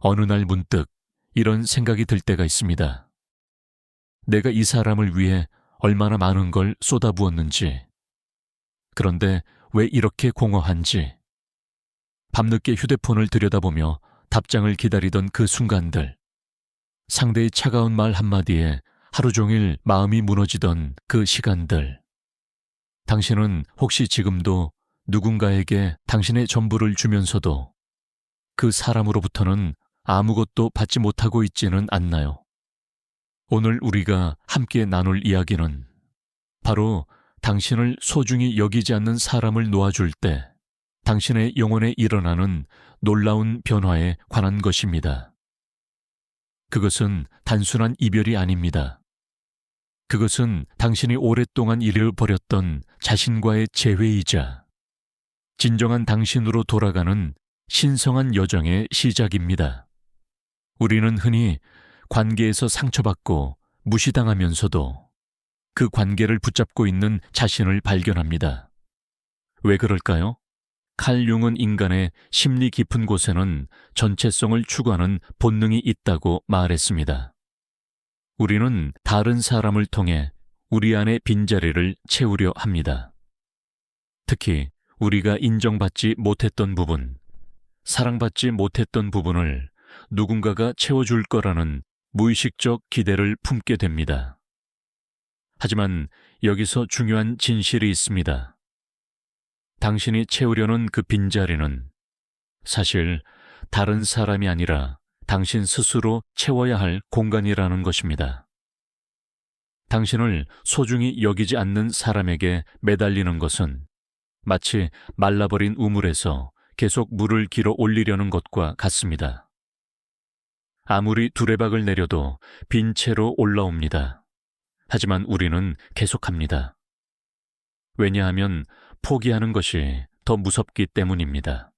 어느 날 문득 이런 생각이 들 때가 있습니다. 내가 이 사람을 위해 얼마나 많은 걸 쏟아부었는지, 그런데 왜 이렇게 공허한지, 밤늦게 휴대폰을 들여다보며 답장을 기다리던 그 순간들, 상대의 차가운 말 한마디에 하루 종일 마음이 무너지던 그 시간들, 당신은 혹시 지금도 누군가에게 당신의 전부를 주면서도 그 사람으로부터는 아무것도 받지 못하고 있지는 않나요? 오늘 우리가 함께 나눌 이야기는 바로 당신을 소중히 여기지 않는 사람을 놓아줄 때 당신의 영혼에 일어나는 놀라운 변화에 관한 것입니다. 그것은 단순한 이별이 아닙니다. 그것은 당신이 오랫동안 잃어버렸던 자신과의 재회이자 진정한 당신으로 돌아가는 신성한 여정의 시작입니다. 우리는 흔히 관계에서 상처받고 무시당하면서도 그 관계를 붙잡고 있는 자신을 발견합니다. 왜 그럴까요? 칼 융은 인간의 심리 깊은 곳에는 전체성을 추구하는 본능이 있다고 말했습니다. 우리는 다른 사람을 통해 우리 안의 빈자리를 채우려 합니다. 특히 우리가 인정받지 못했던 부분, 사랑받지 못했던 부분을 누군가가 채워줄 거라는 무의식적 기대를 품게 됩니다. 하지만 여기서 중요한 진실이 있습니다. 당신이 채우려는 그 빈자리는 사실 다른 사람이 아니라 당신 스스로 채워야 할 공간이라는 것입니다. 당신을 소중히 여기지 않는 사람에게 매달리는 것은 마치 말라버린 우물에서 계속 물을 길어 올리려는 것과 같습니다. 아무리 두레박을 내려도 빈 채로 올라옵니다. 하지만 우리는 계속합니다. 왜냐하면 포기하는 것이 더 무섭기 때문입니다.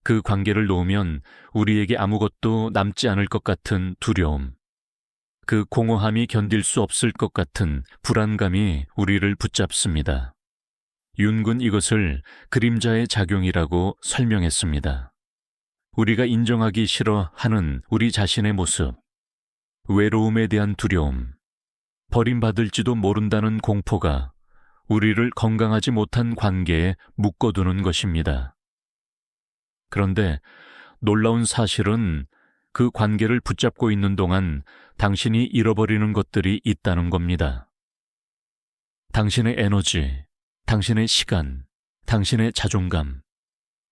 그 관계를 놓으면 우리에게 아무것도 남지 않을 것 같은 두려움, 그 공허함이 견딜 수 없을 것 같은 불안감이 우리를 붙잡습니다. 윤군 이것을 그림자의 작용이라고 설명했습니다. 우리가 인정하기 싫어하는 우리 자신의 모습, 외로움에 대한 두려움, 버림받을지도 모른다는 공포가 우리를 건강하지 못한 관계에 묶어두는 것입니다. 그런데 놀라운 사실은 그 관계를 붙잡고 있는 동안 당신이 잃어버리는 것들이 있다는 겁니다. 당신의 에너지, 당신의 시간, 당신의 자존감,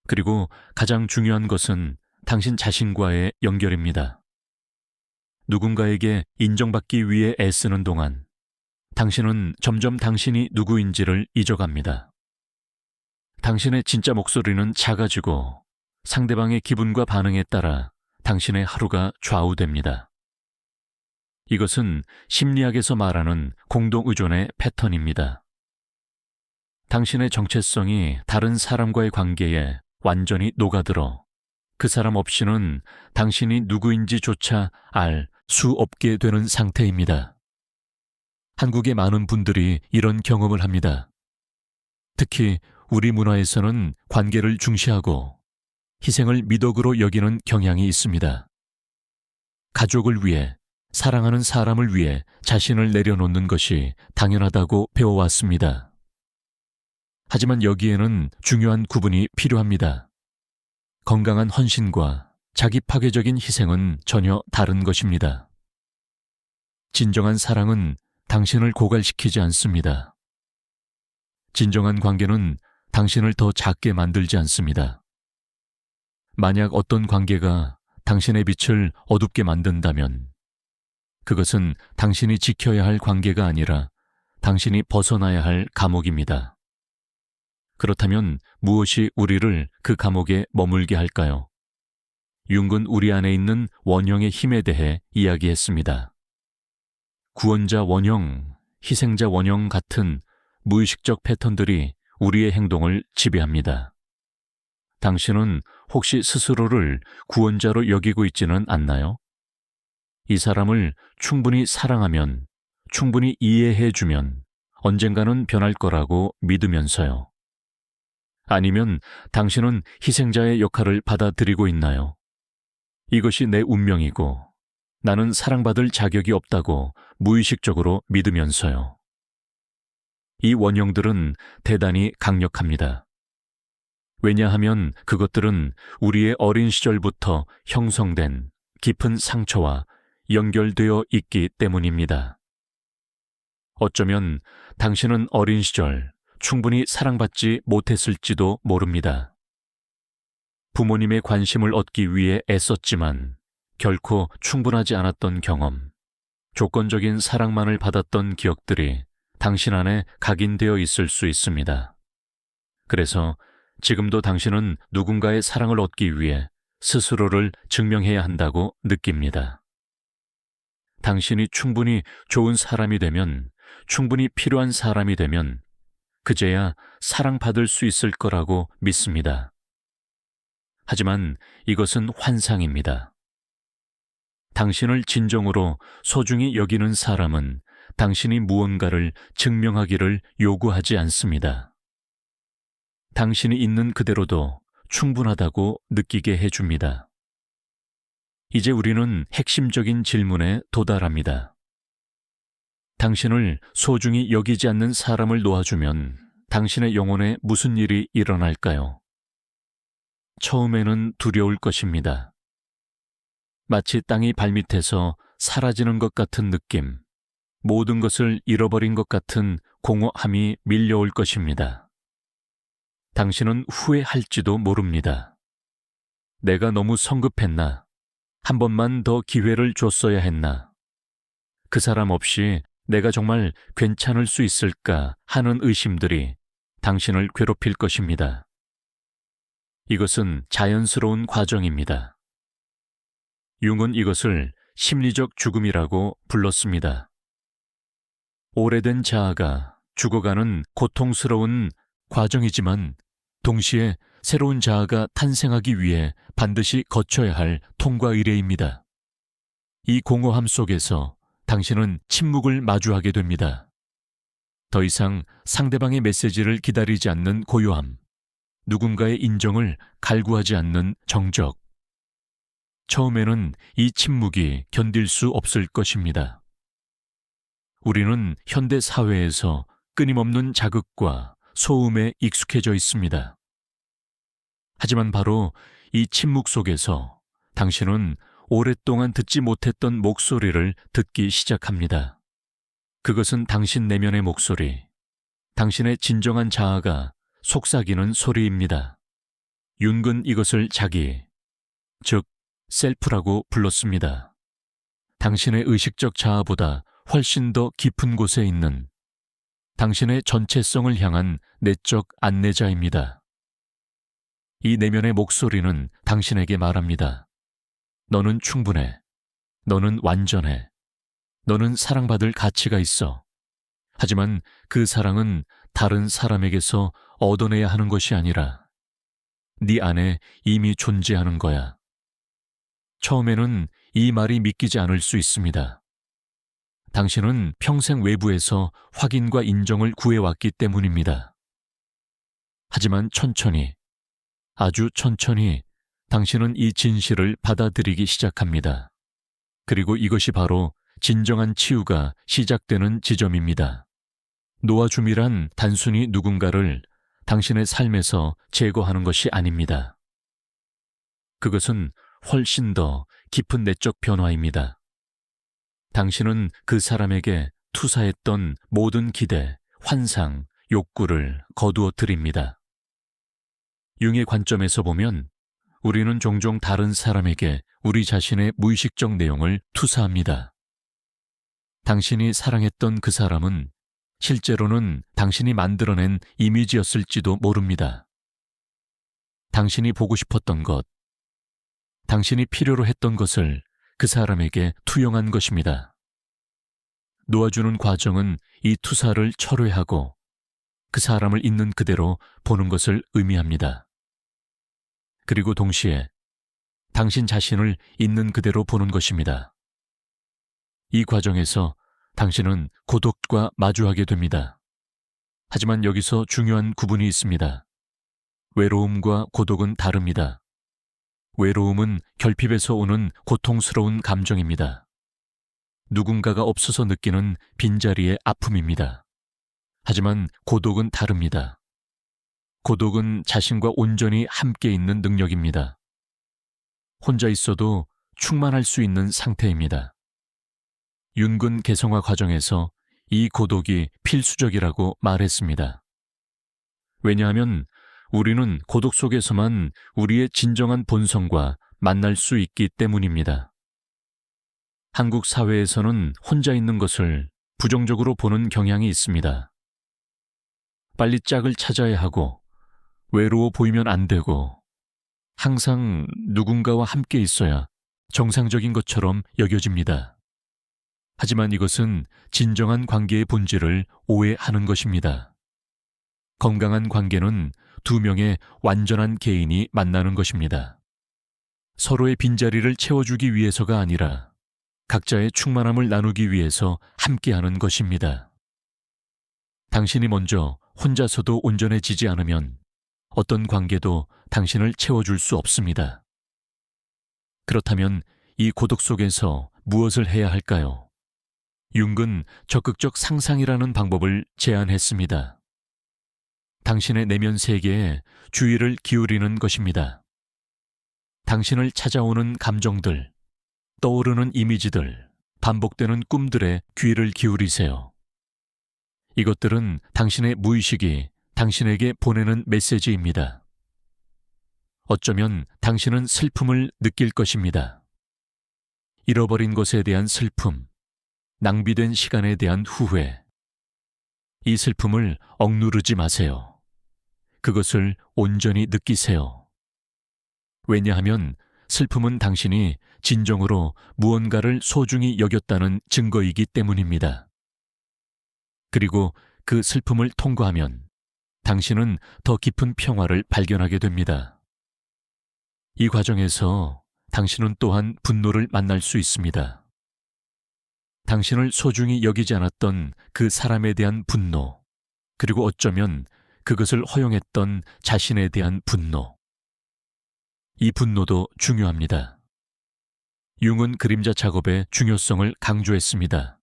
그리고 가장 중요한 것은 당신 자신과의 연결입니다. 누군가에게 인정받기 위해 애쓰는 동안 당신은 점점 당신이 누구인지를 잊어갑니다. 당신의 진짜 목소리는 작아지고 상대방의 기분과 반응에 따라 당신의 하루가 좌우됩니다. 이것은 심리학에서 말하는 공동의존의 패턴입니다. 당신의 정체성이 다른 사람과의 관계에 완전히 녹아들어 그 사람 없이는 당신이 누구인지조차 알 수 없게 되는 상태입니다. 한국의 많은 분들이 이런 경험을 합니다. 특히 우리 문화에서는 관계를 중시하고 희생을 미덕으로 여기는 경향이 있습니다. 가족을 위해, 사랑하는 사람을 위해 자신을 내려놓는 것이 당연하다고 배워왔습니다. 하지만 여기에는 중요한 구분이 필요합니다. 건강한 헌신과 자기 파괴적인 희생은 전혀 다른 것입니다. 진정한 사랑은 당신을 고갈시키지 않습니다. 진정한 관계는 당신을 더 작게 만들지 않습니다. 만약 어떤 관계가 당신의 빛을 어둡게 만든다면 그것은 당신이 지켜야 할 관계가 아니라 당신이 벗어나야 할 감옥입니다. 그렇다면 무엇이 우리를 그 감옥에 머물게 할까요? 융은 우리 안에 있는 원형의 힘에 대해 이야기했습니다. 구원자 원형, 희생자 원형 같은 무의식적 패턴들이 우리의 행동을 지배합니다. 당신은 혹시 스스로를 구원자로 여기고 있지는 않나요? 이 사람을 충분히 사랑하면, 충분히 이해해주면 언젠가는 변할 거라고 믿으면서요. 아니면 당신은 희생자의 역할을 받아들이고 있나요? 이것이 내 운명이고 나는 사랑받을 자격이 없다고 무의식적으로 믿으면서요. 이 원형들은 대단히 강력합니다. 왜냐하면 그것들은 우리의 어린 시절부터 형성된 깊은 상처와 연결되어 있기 때문입니다. 어쩌면 당신은 어린 시절 충분히 사랑받지 못했을지도 모릅니다. 부모님의 관심을 얻기 위해 애썼지만 결코 충분하지 않았던 경험, 조건적인 사랑만을 받았던 기억들이 당신 안에 각인되어 있을 수 있습니다. 그래서 지금도 당신은 누군가의 사랑을 얻기 위해 스스로를 증명해야 한다고 느낍니다. 당신이 충분히 좋은 사람이 되면, 충분히 필요한 사람이 되면 그제야 사랑받을 수 있을 거라고 믿습니다. 하지만 이것은 환상입니다. 당신을 진정으로 소중히 여기는 사람은 당신이 무언가를 증명하기를 요구하지 않습니다. 당신이 있는 그대로도 충분하다고 느끼게 해줍니다. 이제 우리는 핵심적인 질문에 도달합니다. 당신을 소중히 여기지 않는 사람을 놓아주면 당신의 영혼에 무슨 일이 일어날까요? 처음에는 두려울 것입니다. 마치 땅이 발밑에서 사라지는 것 같은 느낌, 모든 것을 잃어버린 것 같은 공허함이 밀려올 것입니다. 당신은 후회할지도 모릅니다. 내가 너무 성급했나? 한 번만 더 기회를 줬어야 했나? 그 사람 없이 내가 정말 괜찮을 수 있을까 하는 의심들이 당신을 괴롭힐 것입니다. 이것은 자연스러운 과정입니다. 융은 이것을 심리적 죽음이라고 불렀습니다. 오래된 자아가 죽어가는 고통스러운 과정이지만 동시에 새로운 자아가 탄생하기 위해 반드시 거쳐야 할 통과 의례입니다. 이 공허함 속에서 당신은 침묵을 마주하게 됩니다. 더 이상 상대방의 메시지를 기다리지 않는 고요함, 누군가의 인정을 갈구하지 않는 정적. 처음에는 이 침묵이 견딜 수 없을 것입니다. 우리는 현대 사회에서 끊임없는 자극과 소음에 익숙해져 있습니다. 하지만 바로 이 침묵 속에서 당신은 오랫동안 듣지 못했던 목소리를 듣기 시작합니다. 그것은 당신 내면의 목소리, 당신의 진정한 자아가 속삭이는 소리입니다. 융은 이것을 자기, 즉 셀프라고 불렀습니다. 당신의 의식적 자아보다 훨씬 더 깊은 곳에 있는 당신의 전체성을 향한 내적 안내자입니다. 이 내면의 목소리는 당신에게 말합니다. 너는 충분해. 너는 완전해. 너는 사랑받을 가치가 있어. 하지만 그 사랑은 다른 사람에게서 얻어내야 하는 것이 아니라 네 안에 이미 존재하는 거야. 처음에는 이 말이 믿기지 않을 수 있습니다. 당신은 평생 외부에서 확인과 인정을 구해왔기 때문입니다. 하지만 천천히, 아주 천천히 당신은 이 진실을 받아들이기 시작합니다. 그리고 이것이 바로 진정한 치유가 시작되는 지점입니다. 놓아줌이란 단순히 누군가를 당신의 삶에서 제거하는 것이 아닙니다. 그것은 훨씬 더 깊은 내적 변화입니다. 당신은 그 사람에게 투사했던 모든 기대, 환상, 욕구를 거두어 드립니다. 융의 관점에서 보면 우리는 종종 다른 사람에게 우리 자신의 무의식적 내용을 투사합니다. 당신이 사랑했던 그 사람은 실제로는 당신이 만들어낸 이미지였을지도 모릅니다. 당신이 보고 싶었던 것, 당신이 필요로 했던 것을 그 사람에게 투영한 것입니다. 놓아주는 과정은 이 투사를 철회하고 그 사람을 있는 그대로 보는 것을 의미합니다. 그리고 동시에 당신 자신을 있는 그대로 보는 것입니다. 이 과정에서 당신은 고독과 마주하게 됩니다. 하지만 여기서 중요한 구분이 있습니다. 외로움과 고독은 다릅니다. 외로움은 결핍에서 오는 고통스러운 감정입니다. 누군가가 없어서 느끼는 빈자리의 아픔입니다. 하지만 고독은 다릅니다. 고독은 자신과 온전히 함께 있는 능력입니다. 혼자 있어도 충만할 수 있는 상태입니다. 윤근 개성화 과정에서 이 고독이 필수적이라고 말했습니다. 왜냐하면 우리는 고독 속에서만 우리의 진정한 본성과 만날 수 있기 때문입니다. 한국 사회에서는 혼자 있는 것을 부정적으로 보는 경향이 있습니다. 빨리 짝을 찾아야 하고, 외로워 보이면 안 되고, 항상 누군가와 함께 있어야 정상적인 것처럼 여겨집니다. 하지만 이것은 진정한 관계의 본질을 오해하는 것입니다. 건강한 관계는 두 명의 완전한 개인이 만나는 것입니다. 서로의 빈자리를 채워주기 위해서가 아니라 각자의 충만함을 나누기 위해서 함께하는 것입니다. 당신이 먼저 혼자서도 온전해지지 않으면 어떤 관계도 당신을 채워줄 수 없습니다. 그렇다면 이 고독 속에서 무엇을 해야 할까요? 융은 적극적 상상이라는 방법을 제안했습니다. 당신의 내면 세계에 주의를 기울이는 것입니다. 당신을 찾아오는 감정들, 떠오르는 이미지들, 반복되는 꿈들에 귀를 기울이세요. 이것들은 당신의 무의식이 당신에게 보내는 메시지입니다. 어쩌면 당신은 슬픔을 느낄 것입니다. 잃어버린 것에 대한 슬픔, 낭비된 시간에 대한 후회. 이 슬픔을 억누르지 마세요. 그것을 온전히 느끼세요. 왜냐하면 슬픔은 당신이 진정으로 무언가를 소중히 여겼다는 증거이기 때문입니다. 그리고 그 슬픔을 통과하면 당신은 더 깊은 평화를 발견하게 됩니다. 이 과정에서 당신은 또한 분노를 만날 수 있습니다. 당신을 소중히 여기지 않았던 그 사람에 대한 분노, 그리고 어쩌면 그것을 허용했던 자신에 대한 분노. 이 분노도 중요합니다. 융은 그림자 작업의 중요성을 강조했습니다.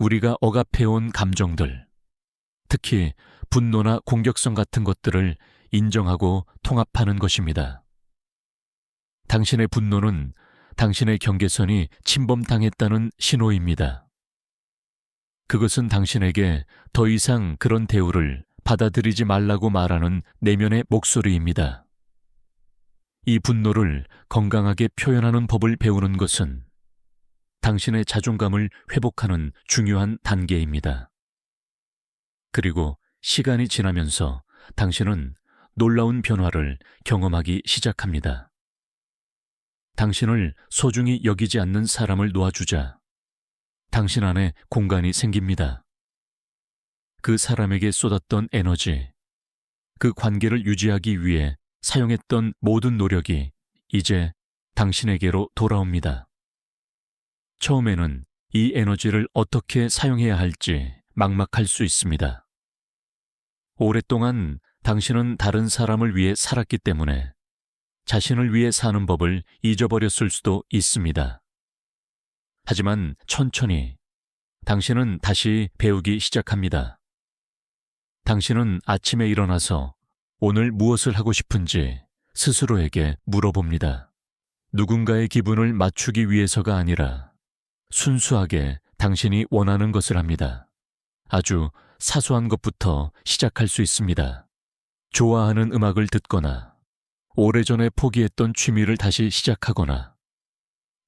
우리가 억압해온 감정들, 특히 분노나 공격성 같은 것들을 인정하고 통합하는 것입니다. 당신의 분노는 당신의 경계선이 침범당했다는 신호입니다. 그것은 당신에게 더 이상 그런 대우를 받아들이지 말라고 말하는 내면의 목소리입니다. 이 분노를 건강하게 표현하는 법을 배우는 것은 당신의 자존감을 회복하는 중요한 단계입니다. 그리고 시간이 지나면서 당신은 놀라운 변화를 경험하기 시작합니다. 당신을 소중히 여기지 않는 사람을 놓아주자 당신 안에 공간이 생깁니다. 그 사람에게 쏟았던 에너지, 그 관계를 유지하기 위해 사용했던 모든 노력이 이제 당신에게로 돌아옵니다. 처음에는 이 에너지를 어떻게 사용해야 할지 막막할 수 있습니다. 오랫동안 당신은 다른 사람을 위해 살았기 때문에 자신을 위해 사는 법을 잊어버렸을 수도 있습니다. 하지만 천천히 당신은 다시 배우기 시작합니다. 당신은 아침에 일어나서 오늘 무엇을 하고 싶은지 스스로에게 물어봅니다. 누군가의 기분을 맞추기 위해서가 아니라 순수하게 당신이 원하는 것을 합니다. 아주 사소한 것부터 시작할 수 있습니다. 좋아하는 음악을 듣거나, 오래전에 포기했던 취미를 다시 시작하거나,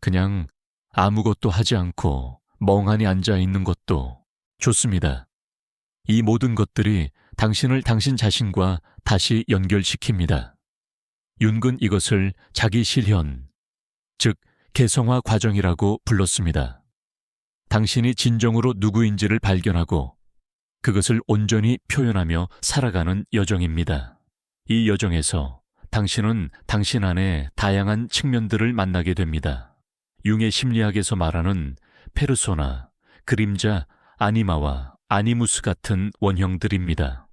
그냥 아무것도 하지 않고 멍하니 앉아 있는 것도 좋습니다. 이 모든 것들이 당신을 당신 자신과 다시 연결시킵니다. 융은 이것을 자기 실현, 즉 개성화 과정이라고 불렀습니다. 당신이 진정으로 누구인지를 발견하고 그것을 온전히 표현하며 살아가는 여정입니다. 이 여정에서 당신은 당신 안에 다양한 측면들을 만나게 됩니다. 융의 심리학에서 말하는 페르소나, 그림자, 아니마와 아니무스 같은 원형들입니다.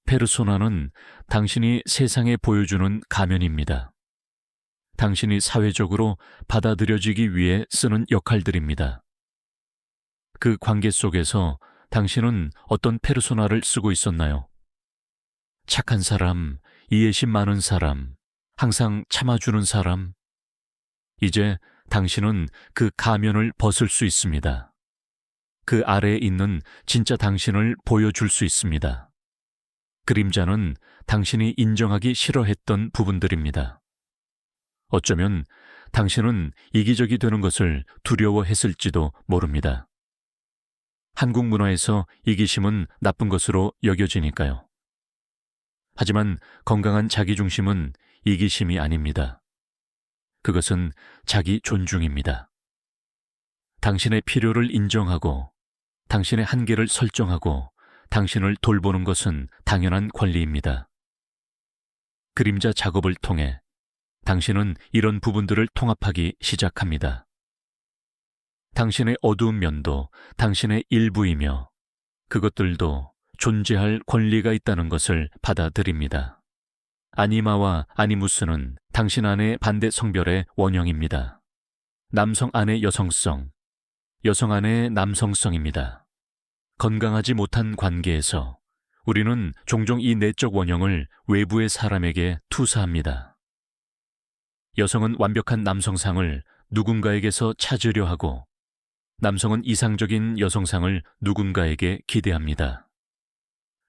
페르소나는 당신이 세상에 보여주는 가면입니다. 당신이 사회적으로 받아들여지기 위해 쓰는 역할들입니다. 그 관계 속에서 당신은 어떤 페르소나를 쓰고 있었나요? 착한 사람, 이해심 많은 사람, 항상 참아주는 사람. 이제 당신은 그 가면을 벗을 수 있습니다. 그 아래에 있는 진짜 당신을 보여줄 수 있습니다. 그림자는 당신이 인정하기 싫어했던 부분들입니다. 어쩌면 당신은 이기적이 되는 것을 두려워했을지도 모릅니다. 한국 문화에서 이기심은 나쁜 것으로 여겨지니까요. 하지만 건강한 자기중심은 이기심이 아닙니다. 그것은 자기 존중입니다. 당신의 필요를 인정하고 당신의 한계를 설정하고 당신을 돌보는 것은 당연한 권리입니다. 그림자 작업을 통해 당신은 이런 부분들을 통합하기 시작합니다. 당신의 어두운 면도 당신의 일부이며 그것들도 존재할 권리가 있다는 것을 받아들입니다. 아니마와 아니무스는 당신 안의 반대 성별의 원형입니다. 남성 안의 여성성, 여성 안의 남성성입니다. 건강하지 못한 관계에서 우리는 종종 이 내적 원형을 외부의 사람에게 투사합니다. 여성은 완벽한 남성상을 누군가에게서 찾으려 하고 남성은 이상적인 여성상을 누군가에게 기대합니다.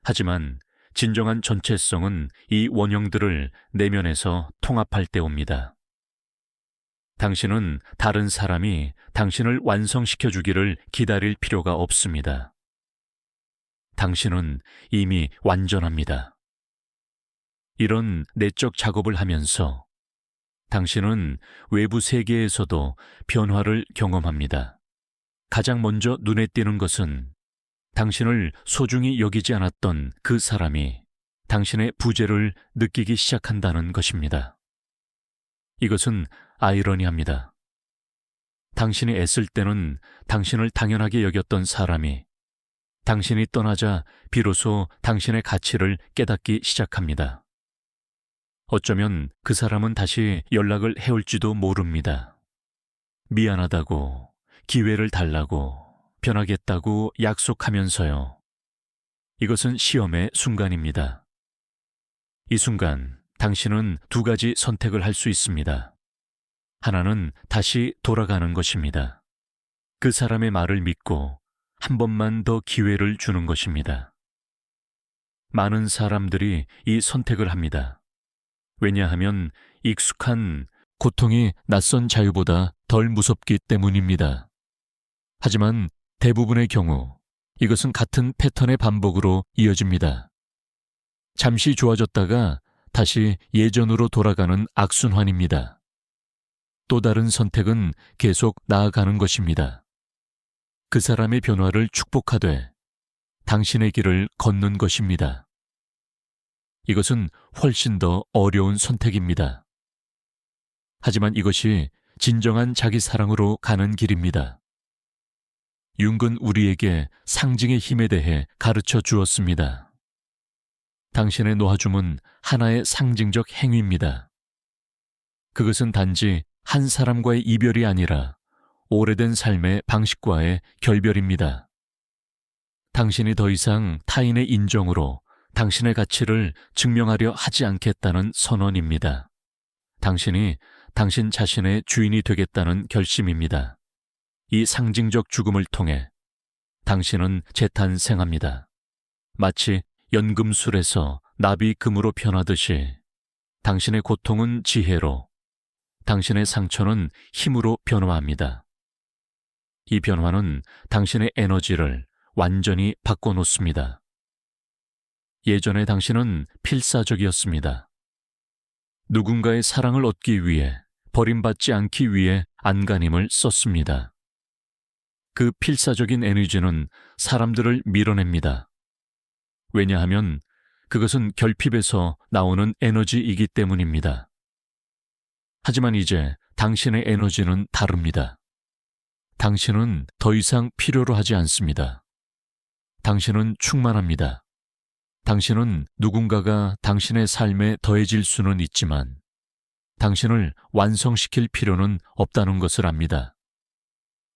하지만 진정한 전체성은 이 원형들을 내면에서 통합할 때 옵니다. 당신은 다른 사람이 당신을 완성시켜주기를 기다릴 필요가 없습니다. 당신은 이미 완전합니다. 이런 내적 작업을 하면서 당신은 외부 세계에서도 변화를 경험합니다. 가장 먼저 눈에 띄는 것은 당신을 소중히 여기지 않았던 그 사람이 당신의 부재를 느끼기 시작한다는 것입니다. 이것은 아이러니합니다. 당신이 애쓸 때는 당신을 당연하게 여겼던 사람이 당신이 떠나자 비로소 당신의 가치를 깨닫기 시작합니다. 어쩌면 그 사람은 다시 연락을 해올지도 모릅니다. 미안하다고, 기회를 달라고, 변하겠다고 약속하면서요. 이것은 시험의 순간입니다. 이 순간 당신은 두 가지 선택을 할 수 있습니다. 하나는 다시 돌아가는 것입니다. 그 사람의 말을 믿고 한 번만 더 기회를 주는 것입니다. 많은 사람들이 이 선택을 합니다. 왜냐하면 익숙한 고통이 낯선 자유보다 덜 무섭기 때문입니다. 하지만 대부분의 경우 이것은 같은 패턴의 반복으로 이어집니다. 잠시 좋아졌다가 다시 예전으로 돌아가는 악순환입니다. 또 다른 선택은 계속 나아가는 것입니다. 그 사람의 변화를 축복하되 당신의 길을 걷는 것입니다. 이것은 훨씬 더 어려운 선택입니다. 하지만 이것이 진정한 자기 사랑으로 가는 길입니다. 융은 우리에게 상징의 힘에 대해 가르쳐 주었습니다. 당신의 놓아줌은 하나의 상징적 행위입니다. 그것은 단지 한 사람과의 이별이 아니라 오래된 삶의 방식과의 결별입니다. 당신이 더 이상 타인의 인정으로 당신의 가치를 증명하려 하지 않겠다는 선언입니다. 당신이 당신 자신의 주인이 되겠다는 결심입니다. 이 상징적 죽음을 통해 당신은 재탄생합니다. 마치 연금술에서 납이 금으로 변하듯이 당신의 고통은 지혜로, 당신의 상처는 힘으로 변화합니다. 이 변화는 당신의 에너지를 완전히 바꿔놓습니다. 예전에 당신은 필사적이었습니다. 누군가의 사랑을 얻기 위해, 버림받지 않기 위해 안간힘을 썼습니다. 그 필사적인 에너지는 사람들을 밀어냅니다. 왜냐하면 그것은 결핍에서 나오는 에너지이기 때문입니다. 하지만 이제 당신의 에너지는 다릅니다. 당신은 더 이상 필요로 하지 않습니다. 당신은 충만합니다. 당신은 누군가가 당신의 삶에 더해질 수는 있지만 당신을 완성시킬 필요는 없다는 것을 압니다.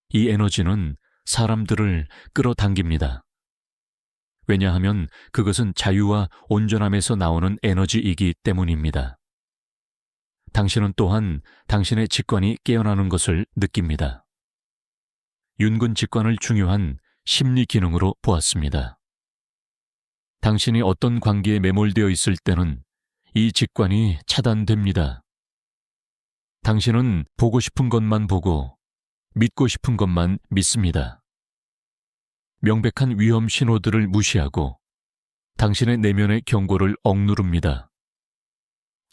이 에너지는 사람들을 끌어당깁니다. 왜냐하면 그것은 자유와 온전함에서 나오는 에너지이기 때문입니다. 당신은 또한 당신의 직관이 깨어나는 것을 느낍니다. 윤근 직관을 중요한 심리 기능으로 보았습니다. 당신이 어떤 관계에 매몰되어 있을 때는 이 직관이 차단됩니다. 당신은 보고 싶은 것만 보고 믿고 싶은 것만 믿습니다. 명백한 위험 신호들을 무시하고 당신의 내면의 경고를 억누릅니다.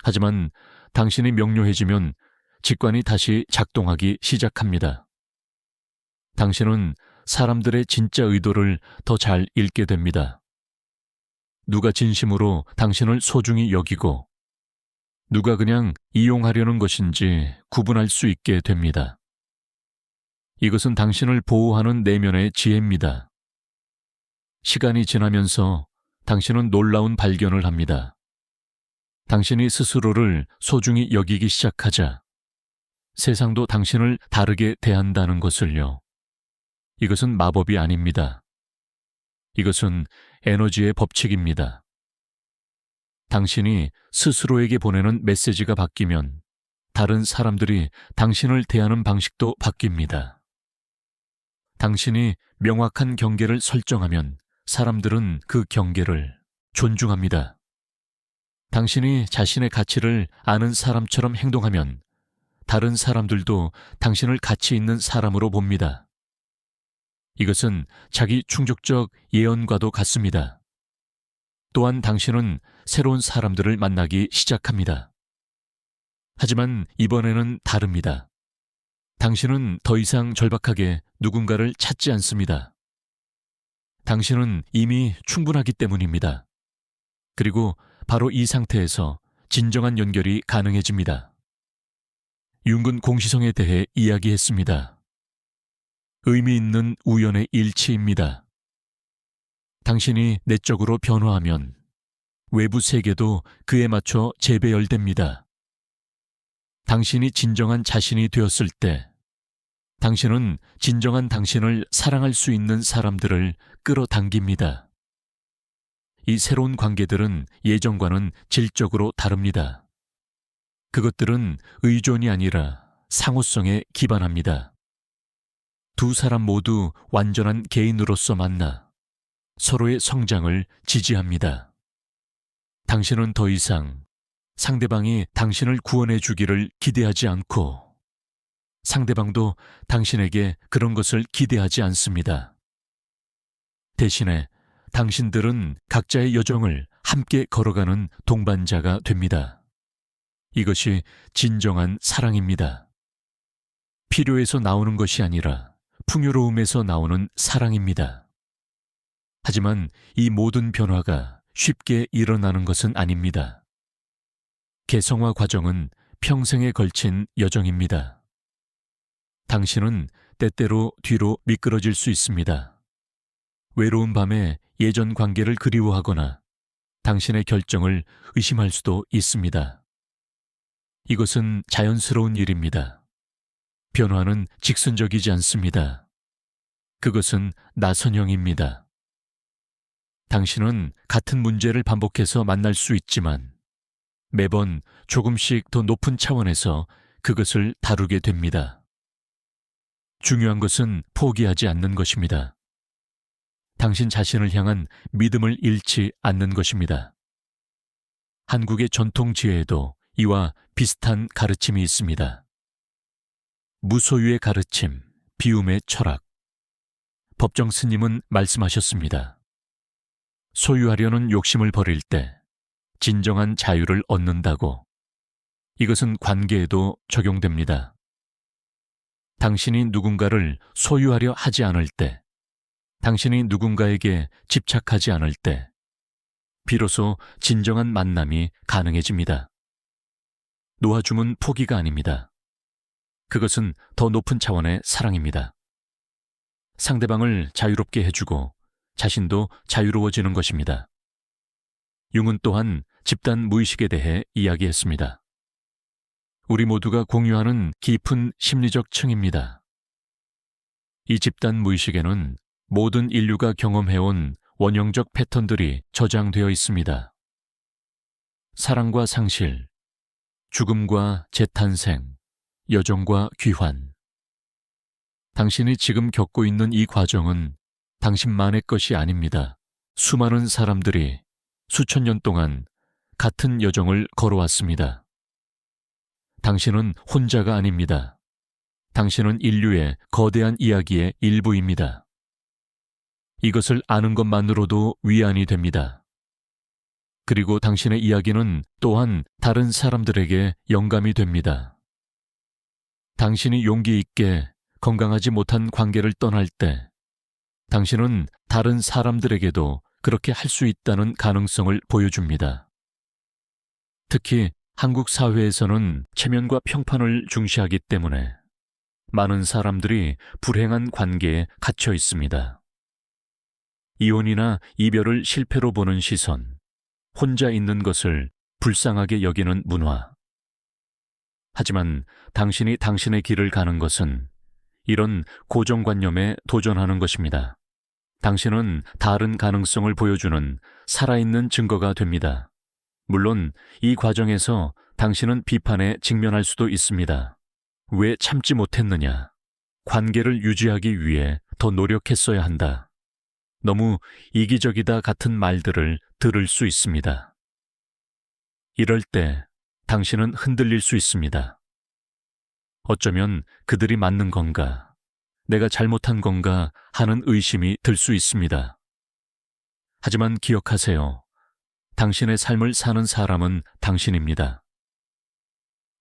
하지만 당신이 명료해지면 직관이 다시 작동하기 시작합니다. 당신은 사람들의 진짜 의도를 더 잘 읽게 됩니다. 누가 진심으로 당신을 소중히 여기고 누가 그냥 이용하려는 것인지 구분할 수 있게 됩니다. 이것은 당신을 보호하는 내면의 지혜입니다. 시간이 지나면서 당신은 놀라운 발견을 합니다. 당신이 스스로를 소중히 여기기 시작하자 세상도 당신을 다르게 대한다는 것을요. 이것은 마법이 아닙니다. 이것은 에너지의 법칙입니다. 당신이 스스로에게 보내는 메시지가 바뀌면 다른 사람들이 당신을 대하는 방식도 바뀝니다. 당신이 명확한 경계를 설정하면 사람들은 그 경계를 존중합니다. 당신이 자신의 가치를 아는 사람처럼 행동하면 다른 사람들도 당신을 가치 있는 사람으로 봅니다. 이것은 자기 충족적 예언과도 같습니다. 또한 당신은 새로운 사람들을 만나기 시작합니다. 하지만 이번에는 다릅니다. 당신은 더 이상 절박하게 누군가를 찾지 않습니다. 당신은 이미 충분하기 때문입니다. 그리고 바로 이 상태에서 진정한 연결이 가능해집니다. 윤근 공시성에 대해 이야기했습니다. 의미 있는 우연의 일치입니다. 당신이 내적으로 변화하면 외부 세계도 그에 맞춰 재배열됩니다. 당신이 진정한 자신이 되었을 때 당신은 진정한 당신을 사랑할 수 있는 사람들을 끌어당깁니다. 이 새로운 관계들은 예전과는 질적으로 다릅니다. 그것들은 의존이 아니라 상호성에 기반합니다. 두 사람 모두 완전한 개인으로서 만나 서로의 성장을 지지합니다. 당신은 더 이상 상대방이 당신을 구원해 주기를 기대하지 않고 상대방도 당신에게 그런 것을 기대하지 않습니다. 대신에 당신들은 각자의 여정을 함께 걸어가는 동반자가 됩니다. 이것이 진정한 사랑입니다. 필요에서 나오는 것이 아니라 풍요로움에서 나오는 사랑입니다. 하지만 이 모든 변화가 쉽게 일어나는 것은 아닙니다. 개성화 과정은 평생에 걸친 여정입니다. 당신은 때때로 뒤로 미끄러질 수 있습니다. 외로운 밤에 예전 관계를 그리워하거나 당신의 결정을 의심할 수도 있습니다. 이것은 자연스러운 일입니다. 변화는 직선적이지 않습니다. 그것은 나선형입니다. 당신은 같은 문제를 반복해서 만날 수 있지만 매번 조금씩 더 높은 차원에서 그것을 다루게 됩니다. 중요한 것은 포기하지 않는 것입니다. 당신 자신을 향한 믿음을 잃지 않는 것입니다. 한국의 전통 지혜에도 이와 비슷한 가르침이 있습니다. 무소유의 가르침, 비움의 철학. 법정 스님은 말씀하셨습니다. 소유하려는 욕심을 버릴 때 진정한 자유를 얻는다고. 이것은 관계에도 적용됩니다. 당신이 누군가를 소유하려 하지 않을 때, 당신이 누군가에게 집착하지 않을 때, 비로소 진정한 만남이 가능해집니다. 놓아줌은 포기가 아닙니다. 그것은 더 높은 차원의 사랑입니다. 상대방을 자유롭게 해주고 자신도 자유로워지는 것입니다. 융은 또한 집단 무의식에 대해 이야기했습니다. 우리 모두가 공유하는 깊은 심리적 층입니다. 이 집단 무의식에는 모든 인류가 경험해온 원형적 패턴들이 저장되어 있습니다. 사랑과 상실, 죽음과 재탄생, 여정과 귀환. 당신이 지금 겪고 있는 이 과정은 당신만의 것이 아닙니다. 수많은 사람들이 수천 년 동안 같은 여정을 걸어왔습니다. 당신은 혼자가 아닙니다. 당신은 인류의 거대한 이야기의 일부입니다. 이것을 아는 것만으로도 위안이 됩니다. 그리고 당신의 이야기는 또한 다른 사람들에게 영감이 됩니다. 당신이 용기 있게 건강하지 못한 관계를 떠날 때, 당신은 다른 사람들에게도 그렇게 할 수 있다는 가능성을 보여줍니다. 특히 한국 사회에서는 체면과 평판을 중시하기 때문에 많은 사람들이 불행한 관계에 갇혀 있습니다. 이혼이나 이별을 실패로 보는 시선, 혼자 있는 것을 불쌍하게 여기는 문화. 하지만 당신이 당신의 길을 가는 것은 이런 고정관념에 도전하는 것입니다. 당신은 다른 가능성을 보여주는 살아있는 증거가 됩니다. 물론 이 과정에서 당신은 비판에 직면할 수도 있습니다. 왜 참지 못했느냐? 관계를 유지하기 위해 더 노력했어야 한다. 너무 이기적이다 같은 말들을 들을 수 있습니다. 이럴 때 당신은 흔들릴 수 있습니다. 어쩌면 그들이 맞는 건가, 내가 잘못한 건가 하는 의심이 들 수 있습니다. 하지만 기억하세요. 당신의 삶을 사는 사람은 당신입니다.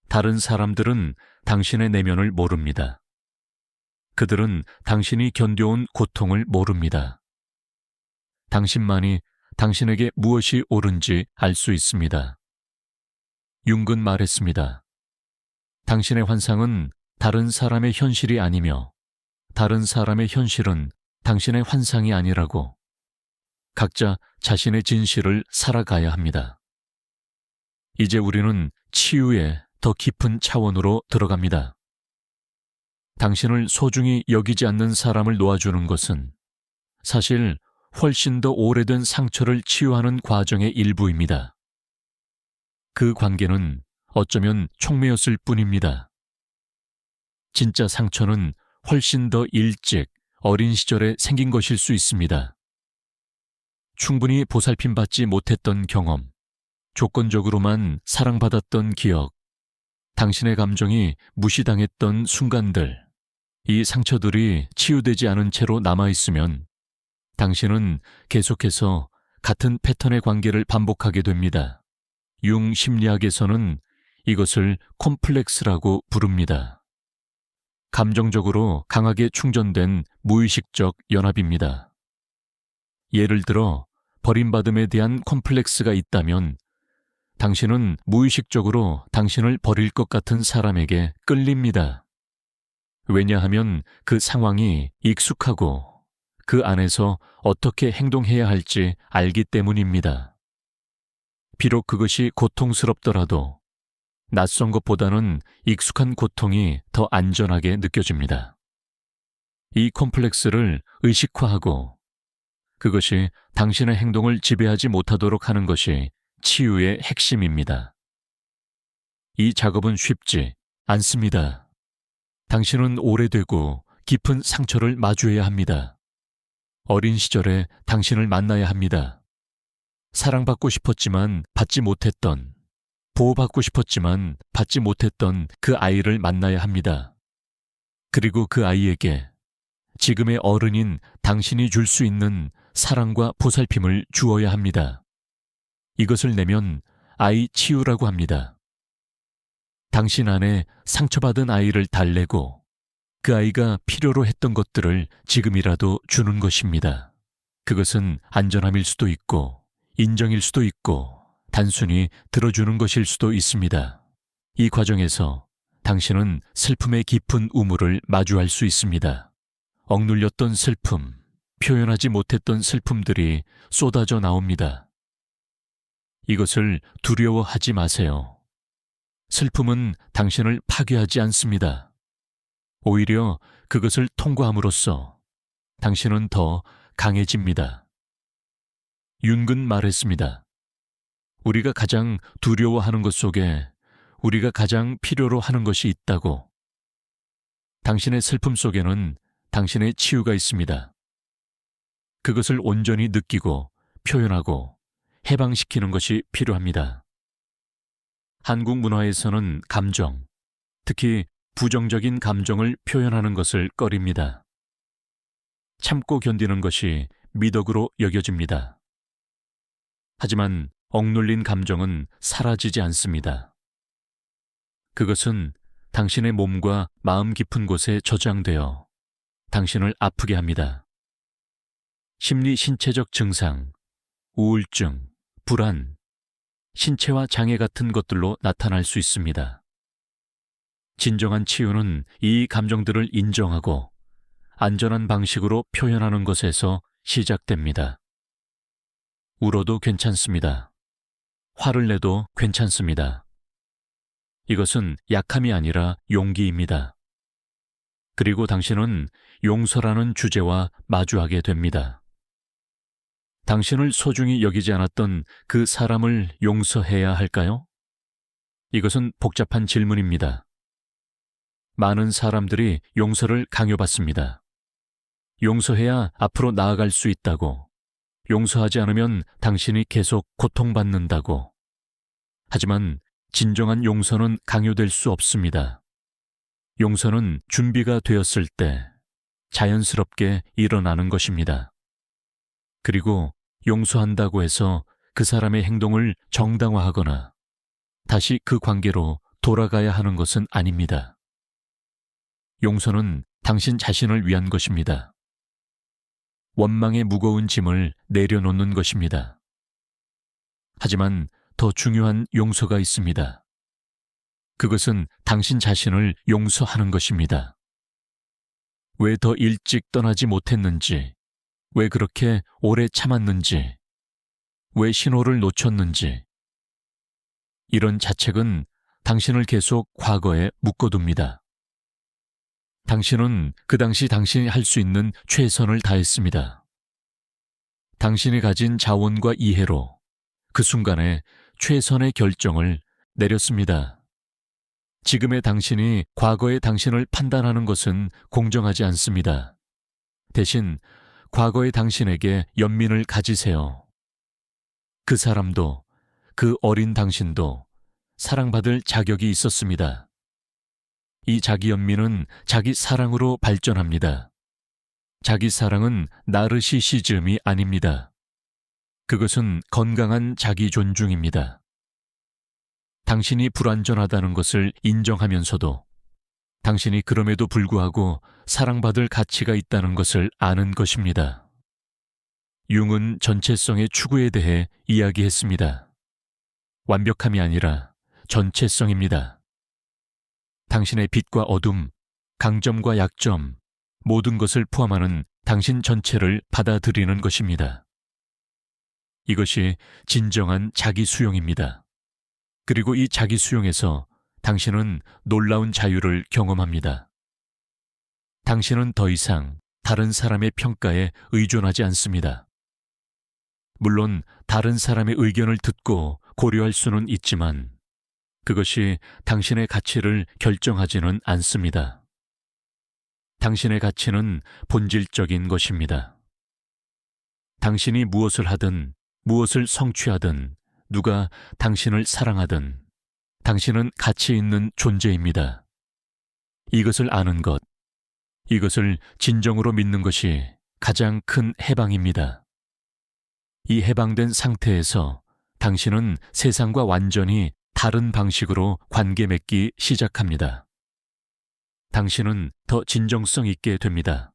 다른 사람들은 당신의 내면을 모릅니다. 그들은 당신이 견뎌온 고통을 모릅니다. 당신만이 당신에게 무엇이 옳은지 알 수 있습니다. 융근 말했습니다. 당신의 환상은 다른 사람의 현실이 아니며 다른 사람의 현실은 당신의 환상이 아니라고. 각자 자신의 진실을 살아가야 합니다. 이제 우리는 치유의 더 깊은 차원으로 들어갑니다. 당신을 소중히 여기지 않는 사람을 놓아주는 것은 사실 훨씬 더 오래된 상처를 치유하는 과정의 일부입니다. 그 관계는 어쩌면 촉매였을 뿐입니다. 진짜 상처는 훨씬 더 일찍 어린 시절에 생긴 것일 수 있습니다. 충분히 보살핌받지 못했던 경험, 조건적으로만 사랑받았던 기억, 당신의 감정이 무시당했던 순간들, 이 상처들이 치유되지 않은 채로 남아있으면 당신은 계속해서 같은 패턴의 관계를 반복하게 됩니다. 융 심리학에서는 이것을 콤플렉스라고 부릅니다. 감정적으로 강하게 충전된 무의식적 연합입니다. 예를 들어 버림받음에 대한 콤플렉스가 있다면 당신은 무의식적으로 당신을 버릴 것 같은 사람에게 끌립니다. 왜냐하면 그 상황이 익숙하고 그 안에서 어떻게 행동해야 할지 알기 때문입니다. 비록 그것이 고통스럽더라도 낯선 것보다는 익숙한 고통이 더 안전하게 느껴집니다. 이 콤플렉스를 의식화하고 그것이 당신의 행동을 지배하지 못하도록 하는 것이 치유의 핵심입니다. 이 작업은 쉽지 않습니다. 당신은 오래되고 깊은 상처를 마주해야 합니다. 어린 시절에 당신을 만나야 합니다. 사랑받고 싶었지만 받지 못했던, 보호받고 싶었지만 받지 못했던 그 아이를 만나야 합니다. 그리고 그 아이에게 지금의 어른인 당신이 줄 수 있는 사랑과 보살핌을 주어야 합니다. 이것을 내면 아이 치유라고 합니다. 당신 안에 상처받은 아이를 달래고 그 아이가 필요로 했던 것들을 지금이라도 주는 것입니다. 그것은 안전함일 수도 있고 인정일 수도 있고 단순히 들어주는 것일 수도 있습니다. 이 과정에서 당신은 슬픔의 깊은 우물을 마주할 수 있습니다. 억눌렸던 슬픔, 표현하지 못했던 슬픔들이 쏟아져 나옵니다. 이것을 두려워하지 마세요. 슬픔은 당신을 파괴하지 않습니다. 오히려 그것을 통과함으로써 당신은 더 강해집니다. 윤근 말했습니다. 우리가 가장 두려워하는 것 속에 우리가 가장 필요로 하는 것이 있다고. 당신의 슬픔 속에는 당신의 치유가 있습니다. 그것을 온전히 느끼고 표현하고 해방시키는 것이 필요합니다. 한국 문화에서는 감정, 특히 부정적인 감정을 표현하는 것을 꺼립니다. 참고 견디는 것이 미덕으로 여겨집니다. 하지만 억눌린 감정은 사라지지 않습니다. 그것은 당신의 몸과 마음 깊은 곳에 저장되어 당신을 아프게 합니다. 심리 신체적 증상, 우울증, 불안, 신체화 장애 같은 것들로 나타날 수 있습니다. 진정한 치유는 이 감정들을 인정하고 안전한 방식으로 표현하는 것에서 시작됩니다. 울어도 괜찮습니다. 화를 내도 괜찮습니다. 이것은 약함이 아니라 용기입니다. 그리고 당신은 용서라는 주제와 마주하게 됩니다. 당신을 소중히 여기지 않았던 그 사람을 용서해야 할까요? 이것은 복잡한 질문입니다. 많은 사람들이 용서를 강요받습니다. 용서해야 앞으로 나아갈 수 있다고, 용서하지 않으면 당신이 계속 고통받는다고. 하지만 진정한 용서는 강요될 수 없습니다. 용서는 준비가 되었을 때 자연스럽게 일어나는 것입니다. 그리고 용서한다고 해서 그 사람의 행동을 정당화하거나 다시 그 관계로 돌아가야 하는 것은 아닙니다. 용서는 당신 자신을 위한 것입니다. 원망의 무거운 짐을 내려놓는 것입니다. 하지만 더 중요한 용서가 있습니다. 그것은 당신 자신을 용서하는 것입니다. 왜 더 일찍 떠나지 못했는지, 왜 그렇게 오래 참았는지, 왜 신호를 놓쳤는지. 이런 자책은 당신을 계속 과거에 묶어둡니다. 당신은 그 당시 당신이 할 수 있는 최선을 다했습니다. 당신이 가진 자원과 이해로 그 순간에 최선의 결정을 내렸습니다. 지금의 당신이 과거의 당신을 판단하는 것은 공정하지 않습니다. 대신 과거의 당신에게 연민을 가지세요. 그 사람도, 그 어린 당신도 사랑받을 자격이 있었습니다. 이 자기 연민은 자기 사랑으로 발전합니다. 자기 사랑은 나르시시즘이 아닙니다. 그것은 건강한 자기 존중입니다. 당신이 불완전하다는 것을 인정하면서도 당신이 그럼에도 불구하고 사랑받을 가치가 있다는 것을 아는 것입니다. 융은 전체성의 추구에 대해 이야기했습니다. 완벽함이 아니라 전체성입니다. 당신의 빛과 어둠, 강점과 약점, 모든 것을 포함하는 당신 전체를 받아들이는 것입니다. 이것이 진정한 자기 수용입니다. 그리고 이 자기 수용에서 당신은 놀라운 자유를 경험합니다. 당신은 더 이상 다른 사람의 평가에 의존하지 않습니다. 물론 다른 사람의 의견을 듣고 고려할 수는 있지만 그것이 당신의 가치를 결정하지는 않습니다. 당신의 가치는 본질적인 것입니다. 당신이 무엇을 하든, 무엇을 성취하든, 누가 당신을 사랑하든, 당신은 가치 있는 존재입니다. 이것을 아는 것, 이것을 진정으로 믿는 것이 가장 큰 해방입니다. 이 해방된 상태에서 당신은 세상과 완전히 다른 방식으로 관계 맺기 시작합니다. 당신은 더 진정성 있게 됩니다.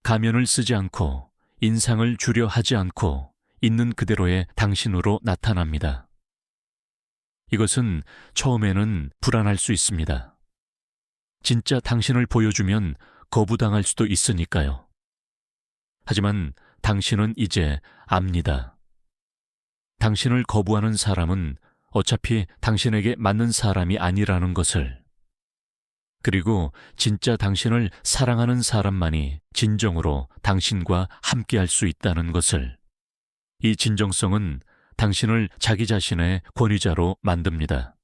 가면을 쓰지 않고 인상을 주려 하지 않고 있는 그대로의 당신으로 나타납니다. 이것은 처음에는 불안할 수 있습니다. 진짜 당신을 보여주면 거부당할 수도 있으니까요. 하지만 당신은 이제 압니다. 당신을 거부하는 사람은 어차피 당신에게 맞는 사람이 아니라는 것을, 그리고 진짜 당신을 사랑하는 사람만이 진정으로 당신과 함께할 수 있다는 것을. 이 진정성은 당신을 자기 자신의 권위자로 만듭니다.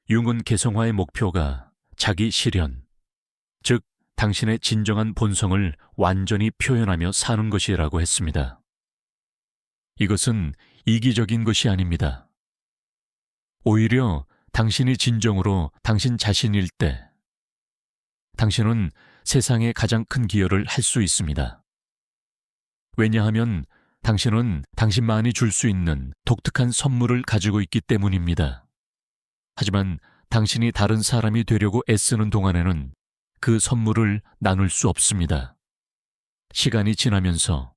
융은 개성화의 목표가 자기 실현, 즉 당신의 진정한 본성을 완전히 표현하며 사는 것이라고 했습니다. 이것은 이기적인 것이 아닙니다. 오히려 당신이 진정으로 당신 자신일 때, 당신은 세상에 가장 큰 기여를 할 수 있습니다. 왜냐하면 당신은 당신만이 줄 수 있는 독특한 선물을 가지고 있기 때문입니다. 하지만 당신이 다른 사람이 되려고 애쓰는 동안에는 그 선물을 나눌 수 없습니다. 시간이 지나면서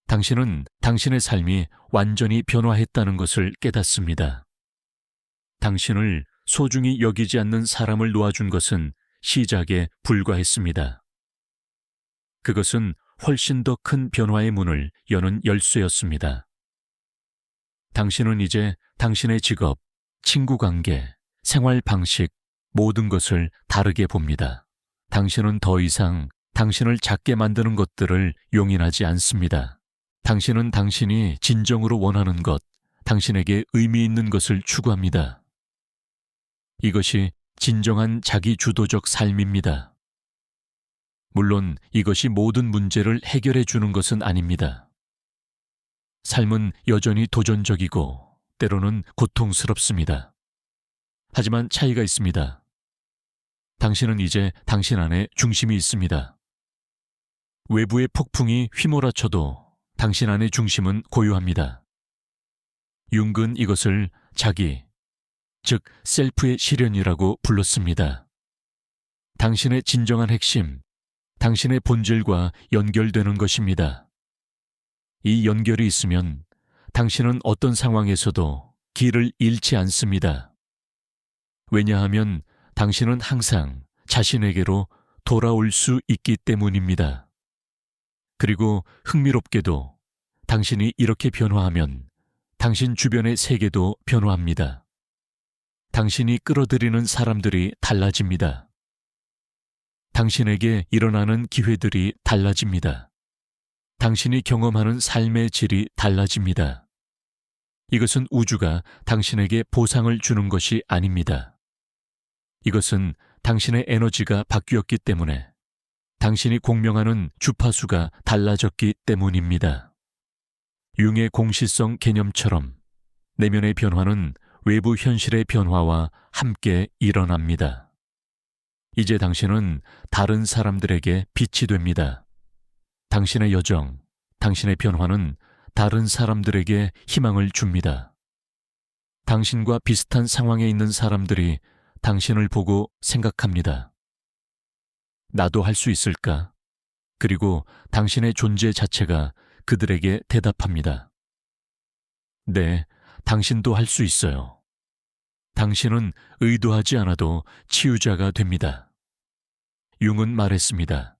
당신은 당신의 삶이 완전히 변화했다는 것을 깨닫습니다. 당신을 소중히 여기지 않는 사람을 놓아준 것은 시작에 불과했습니다. 그것은 훨씬 더 큰 변화의 문을 여는 열쇠였습니다. 당신은 이제 당신의 직업, 친구 관계, 생활 방식, 모든 것을 다르게 봅니다. 당신은 더 이상 당신을 작게 만드는 것들을 용인하지 않습니다. 당신은 당신이 진정으로 원하는 것, 당신에게 의미 있는 것을 추구합니다. 이것이 진정한 자기 주도적 삶입니다. 물론 이것이 모든 문제를 해결해 주는 것은 아닙니다. 삶은 여전히 도전적이고 때로는 고통스럽습니다. 하지만 차이가 있습니다. 당신은 이제 당신 안에 중심이 있습니다. 외부의 폭풍이 휘몰아쳐도 당신 안의 중심은 고요합니다. 융은 이것을 자기, 즉 셀프의 실현이라고 불렀습니다. 당신의 진정한 핵심, 당신의 본질과 연결되는 것입니다. 이 연결이 있으면 당신은 어떤 상황에서도 길을 잃지 않습니다. 왜냐하면 당신은 항상 자신에게로 돌아올 수 있기 때문입니다. 그리고 흥미롭게도 당신이 이렇게 변화하면 당신 주변의 세계도 변화합니다. 당신이 끌어들이는 사람들이 달라집니다. 당신에게 일어나는 기회들이 달라집니다. 당신이 경험하는 삶의 질이 달라집니다. 이것은 우주가 당신에게 보상을 주는 것이 아닙니다. 이것은 당신의 에너지가 바뀌었기 때문에, 당신이 공명하는 주파수가 달라졌기 때문입니다. 융의 공시성 개념처럼 내면의 변화는 외부 현실의 변화와 함께 일어납니다. 이제 당신은 다른 사람들에게 빛이 됩니다. 당신의 여정, 당신의 변화는 다른 사람들에게 희망을 줍니다. 당신과 비슷한 상황에 있는 사람들이 당신을 보고 생각합니다. 나도 할 수 있을까? 그리고 당신의 존재 자체가 그들에게 대답합니다. 네, 당신도 할 수 있어요. 당신은 의도하지 않아도 치유자가 됩니다. 융은 말했습니다.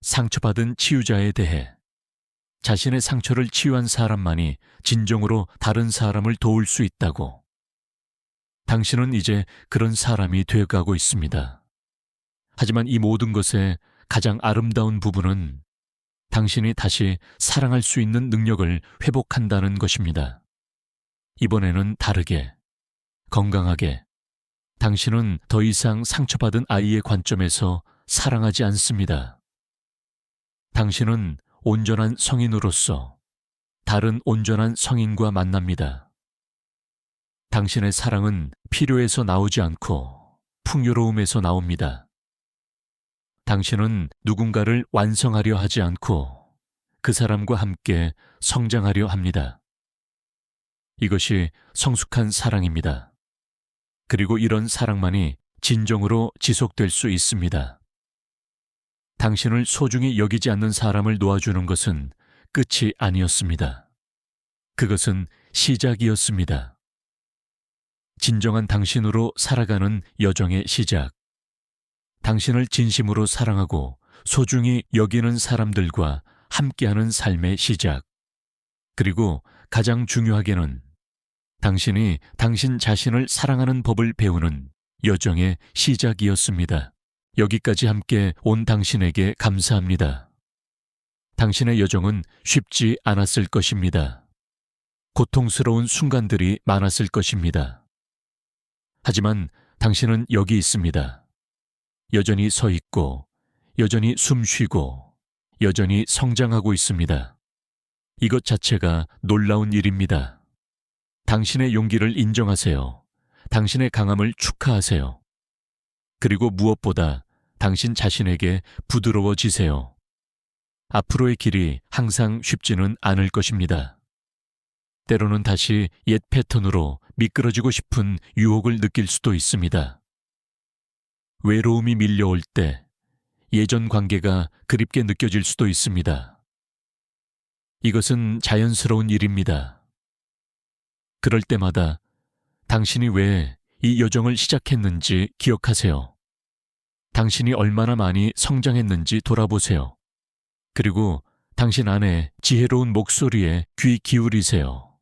상처받은 치유자에 대해 자신의 상처를 치유한 사람만이 진정으로 다른 사람을 도울 수 있다고. 당신은 이제 그런 사람이 되어가고 있습니다. 하지만 이 모든 것의 가장 아름다운 부분은 당신이 다시 사랑할 수 있는 능력을 회복한다는 것입니다. 이번에는 다르게, 건강하게, 당신은 더 이상 상처받은 아이의 관점에서 사랑하지 않습니다. 당신은 온전한 성인으로서 다른 온전한 성인과 만납니다. 당신의 사랑은 필요에서 나오지 않고 풍요로움에서 나옵니다. 당신은 누군가를 완성하려 하지 않고 그 사람과 함께 성장하려 합니다. 이것이 성숙한 사랑입니다. 그리고 이런 사랑만이 진정으로 지속될 수 있습니다. 당신을 소중히 여기지 않는 사람을 놓아주는 것은 끝이 아니었습니다. 그것은 시작이었습니다. 진정한 당신으로 살아가는 여정의 시작. 당신을 진심으로 사랑하고 소중히 여기는 사람들과 함께하는 삶의 시작. 그리고 가장 중요하게는 당신이 당신 자신을 사랑하는 법을 배우는 여정의 시작이었습니다. 여기까지 함께 온 당신에게 감사합니다. 당신의 여정은 쉽지 않았을 것입니다. 고통스러운 순간들이 많았을 것입니다. 하지만 당신은 여기 있습니다. 여전히 서 있고, 여전히 숨 쉬고, 여전히 성장하고 있습니다. 이것 자체가 놀라운 일입니다. 당신의 용기를 인정하세요. 당신의 강함을 축하하세요. 그리고 무엇보다 당신 자신에게 부드러워지세요. 앞으로의 길이 항상 쉽지는 않을 것입니다. 때로는 다시 옛 패턴으로 미끄러지고 싶은 유혹을 느낄 수도 있습니다. 외로움이 밀려올 때 예전 관계가 그립게 느껴질 수도 있습니다. 이것은 자연스러운 일입니다. 그럴 때마다 당신이 왜 이 여정을 시작했는지 기억하세요. 당신이 얼마나 많이 성장했는지 돌아보세요. 그리고 당신 안에 지혜로운 목소리에 귀 기울이세요.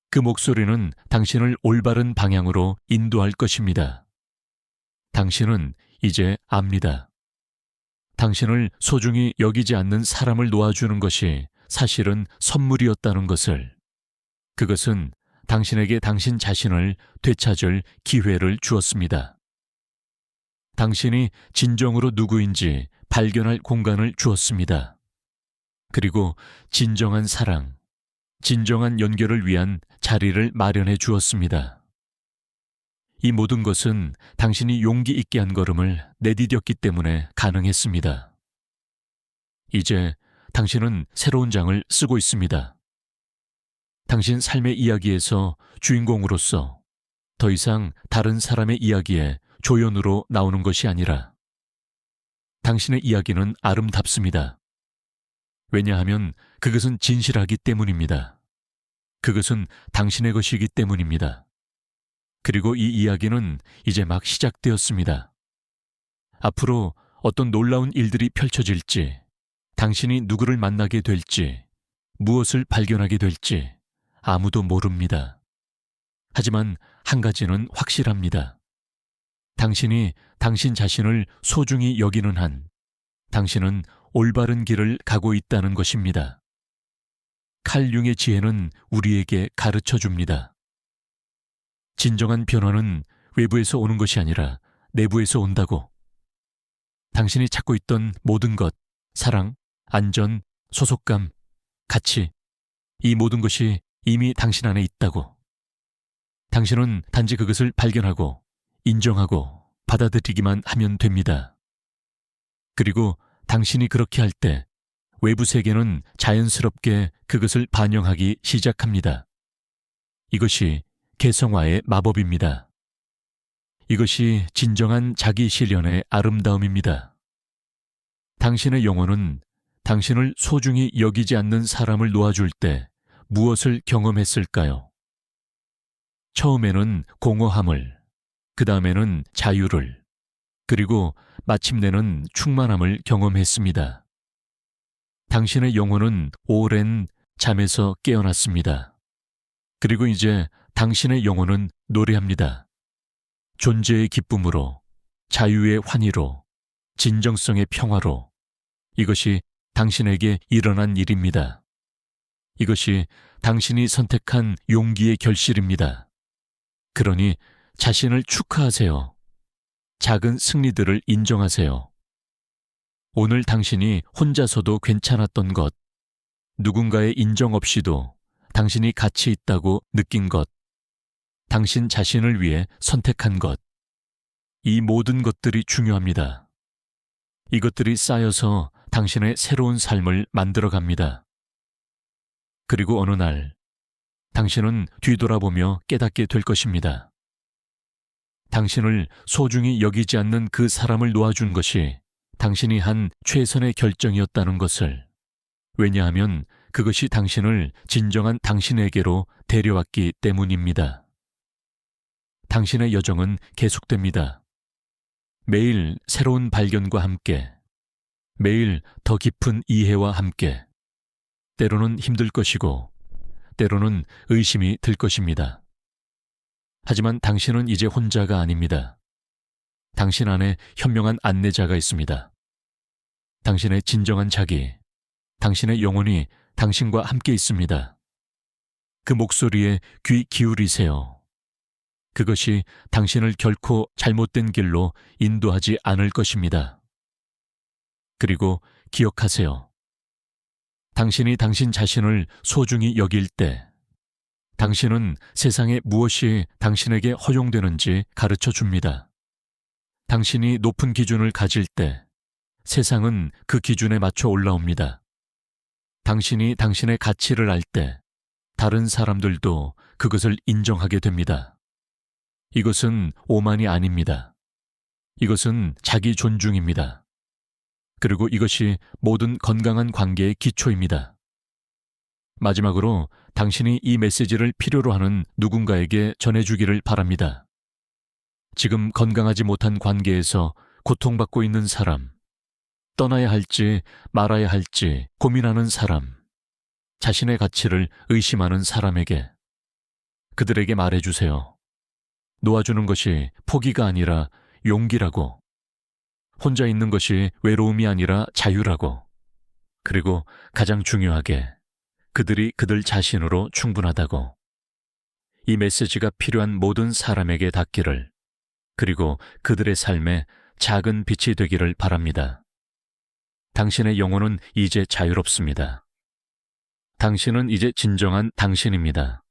그 목소리는 당신을 올바른 방향으로 인도할 것입니다. 당신은 이제 압니다. 당신을 소중히 여기지 않는 사람을 놓아주는 것이 사실은 선물이었다는 것을, 그것은 당신에게 당신 자신을 되찾을 기회를 주었습니다. 당신이 진정으로 누구인지 발견할 공간을 주었습니다. 그리고 진정한 사랑, 진정한 연결을 위한 자리를 마련해 주었습니다. 이 모든 것은 당신이 용기 있게 한 걸음을 내디뎠기 때문에 가능했습니다. 이제 당신은 새로운 장을 쓰고 있습니다. 당신 삶의 이야기에서 주인공으로서 더 이상 다른 사람의 이야기에 조연으로 나오는 것이 아니라 당신의 이야기는 아름답습니다. 왜냐하면 그것은 진실하기 때문입니다. 그것은 당신의 것이기 때문입니다. 그리고 이 이야기는 이제 막 시작되었습니다. 앞으로 어떤 놀라운 일들이 펼쳐질지, 당신이 누구를 만나게 될지, 무엇을 발견하게 될지 아무도 모릅니다. 하지만 한 가지는 확실합니다. 당신이 당신 자신을 소중히 여기는 한 당신은 올바른 길을 가고 있다는 것입니다. 칼 융의 지혜는 우리에게 가르쳐 줍니다. 진정한 변화는 외부에서 오는 것이 아니라 내부에서 온다고. 당신이 찾고 있던 모든 것, 사랑, 안전, 소속감, 가치, 이 모든 것이 이미 당신 안에 있다고. 당신은 단지 그것을 발견하고 인정하고 받아들이기만 하면 됩니다. 그리고 당신이 그렇게 할 때 외부 세계는 자연스럽게 그것을 반영하기 시작합니다. 이것이 개성화의 마법입니다. 이것이 진정한 자기 실현의 아름다움입니다. 당신의 영혼은 당신을 소중히 여기지 않는 사람을 놓아줄 때 무엇을 경험했을까요? 처음에는 공허함을, 그 다음에는 자유를, 그리고 마침내는 충만함을 경험했습니다. 당신의 영혼은 오랜 잠에서 깨어났습니다. 그리고 이제 당신의 영혼은 노래합니다. 존재의 기쁨으로, 자유의 환희로, 진정성의 평화로. 이것이 당신에게 일어난 일입니다. 이것이 당신이 선택한 용기의 결실입니다. 그러니 자신을 축하하세요. 작은 승리들을 인정하세요. 오늘 당신이 혼자서도 괜찮았던 것, 누군가의 인정 없이도 당신이 가치 있다고 느낀 것, 당신 자신을 위해 선택한 것, 이 모든 것들이 중요합니다. 이것들이 쌓여서 당신의 새로운 삶을 만들어갑니다. 그리고 어느 날 당신은 뒤돌아보며 깨닫게 될 것입니다. 당신을 소중히 여기지 않는 그 사람을 놓아준 것이 당신이 한 최선의 결정이었다는 것을. 왜냐하면 그것이 당신을 진정한 당신에게로 데려왔기 때문입니다. 당신의 여정은 계속됩니다. 매일 새로운 발견과 함께, 매일 더 깊은 이해와 함께. 때로는 힘들 것이고, 때로는 의심이 들 것입니다. 하지만 당신은 이제 혼자가 아닙니다. 당신 안에 현명한 안내자가 있습니다. 당신의 진정한 자기, 당신의 영혼이 당신과 함께 있습니다. 그 목소리에 귀 기울이세요. 그것이 당신을 결코 잘못된 길로 인도하지 않을 것입니다. 그리고 기억하세요. 당신이 당신 자신을 소중히 여길 때, 당신은 세상에 무엇이 당신에게 허용되는지 가르쳐 줍니다. 당신이 높은 기준을 가질 때, 세상은 그 기준에 맞춰 올라옵니다. 당신이 당신의 가치를 알 때, 다른 사람들도 그것을 인정하게 됩니다. 이것은 오만이 아닙니다. 이것은 자기 존중입니다. 그리고 이것이 모든 건강한 관계의 기초입니다. 마지막으로 당신이 이 메시지를 필요로 하는 누군가에게 전해주기를 바랍니다. 지금 건강하지 못한 관계에서 고통받고 있는 사람, 떠나야 할지 말아야 할지 고민하는 사람, 자신의 가치를 의심하는 사람에게, 그들에게 말해주세요. 놓아주는 것이 포기가 아니라 용기라고, 혼자 있는 것이 외로움이 아니라 자유라고, 그리고 가장 중요하게 그들이 그들 자신으로 충분하다고. 이 메시지가 필요한 모든 사람에게 닿기를, 그리고 그들의 삶에 작은 빛이 되기를 바랍니다. 당신의 영혼은 이제 자유롭습니다. 당신은 이제 진정한 당신입니다.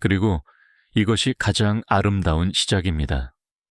그리고 이것이 가장 아름다운 시작입니다.